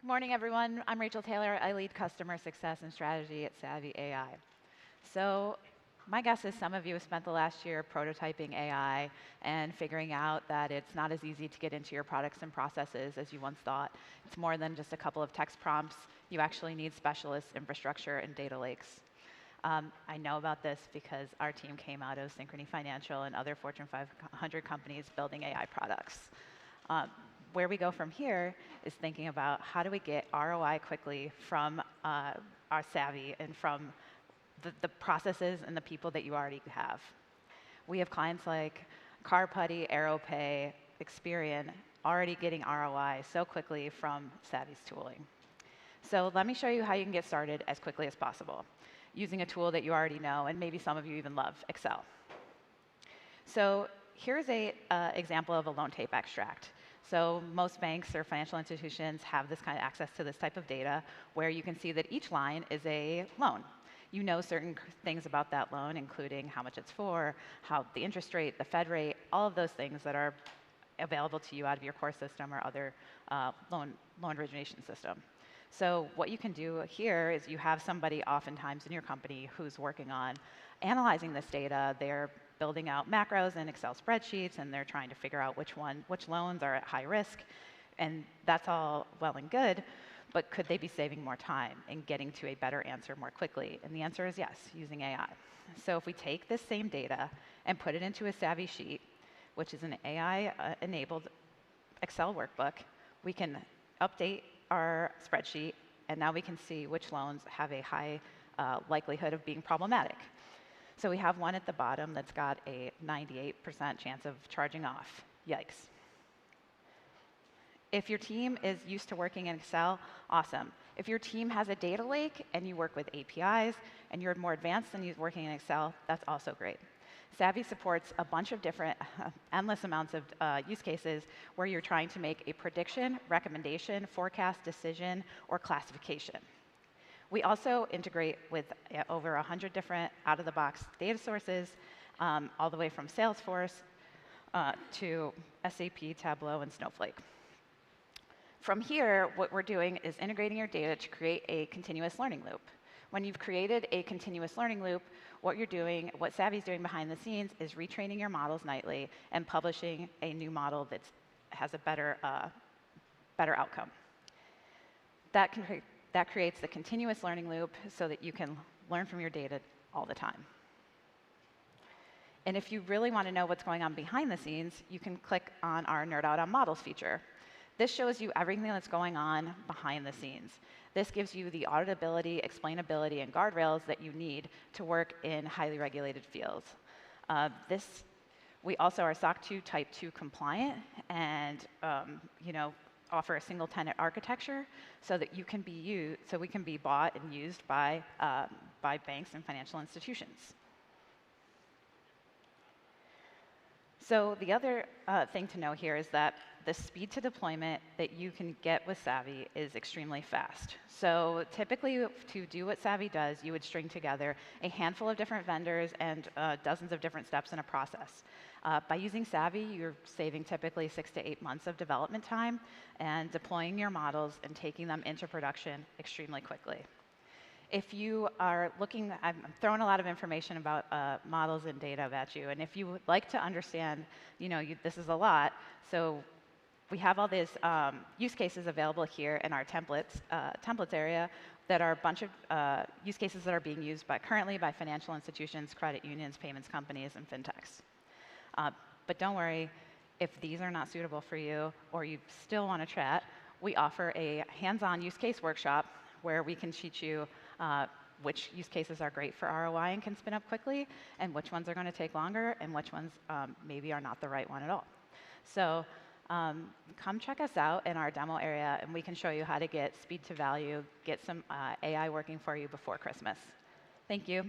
Good morning, everyone. I'm Rachel Taylor. I lead customer success and strategy at SAVVI AI. So my guess is some of you have spent the last year prototyping AI and figuring out that it's not as easy to get into your products and processes as you once thought. It's more than just a couple of text prompts. You actually need specialist infrastructure and data lakes. I know about this because our team came out of Synchrony Financial and other Fortune 500 companies building AI products. Where we go from here is thinking about how do we get ROI quickly from our Savvy and from the processes and the people that you already have. We have clients like CarPutty, AeroPay, Experian already getting ROI so quickly from Savvy's tooling. So let me show you how you can get started as quickly as possible using a tool that you already know, and maybe some of you even love, Excel. So here's an example of a loan tape extract. So most banks or financial institutions have this kind of access to this type of data where you can see that each line is a loan. You know certain things about that loan, including how much it's for, how the interest rate, the Fed rate, all of those things that are available to you out of your core system or other loan origination system. So what you can do here is you have somebody oftentimes in your company who's working on analyzing this data. They're building out macros and Excel spreadsheets, and they're trying to figure out which loans are at high risk. And that's all well and good, but could they be saving more time and getting to a better answer more quickly? And the answer is yes, using AI. So if we take this same data and put it into a Savvy sheet, which is an AI-enabled Excel workbook, we can update our spreadsheet, and now we can see which loans have a high likelihood of being problematic. So we have one at the bottom that's got a 98% chance of charging off. Yikes. If your team is used to working in Excel, awesome. If your team has a data lake and you work with APIs and you're more advanced than you working in Excel, that's also great. Savvy supports a bunch of different, endless amounts of use cases where you're trying to make a prediction, recommendation, forecast, decision, or classification. We also integrate with over 100 different out-of-the-box data sources, all the way from Salesforce to SAP, Tableau, and Snowflake. From here, what we're doing is integrating your data to create a continuous learning loop. When you've created a continuous learning loop, what Savvy's doing behind the scenes is retraining your models nightly and publishing a new model that has a better outcome. That creates the continuous learning loop so that you can learn from your data all the time. And if you really want to know what's going on behind the scenes, you can click on our Nerd Out on Models feature. This shows you everything that's going on behind the scenes. This gives you the auditability, explainability, and guardrails that you need to work in highly regulated fields. We also are SOC 2 Type 2 compliant, and offer a single tenant architecture so that we can be bought and used by banks and financial institutions. So the other thing to know here is that the speed to deployment that you can get with Savvy is extremely fast. So typically, to do what Savvy does, you would string together a handful of different vendors and dozens of different steps in a process. By using Savvy, you're saving typically 6 to 8 months of development time and deploying your models and taking them into production extremely quickly. If you are looking, I'm throwing a lot of information about models and data at you, and if you would like to understand, this is a lot, so we have all these use cases available here in our templates area that are a bunch of use cases that are being used currently by financial institutions, credit unions, payments companies, and fintechs. But don't worry, if these are not suitable for you or you still want to chat, we offer a hands-on use case workshop where we can teach you which use cases are great for ROI and can spin up quickly, and which ones are going to take longer, and which ones maybe are not the right one at all. So come check us out in our demo area, and we can show you how to get speed to value, get some AI working for you before Christmas. Thank you.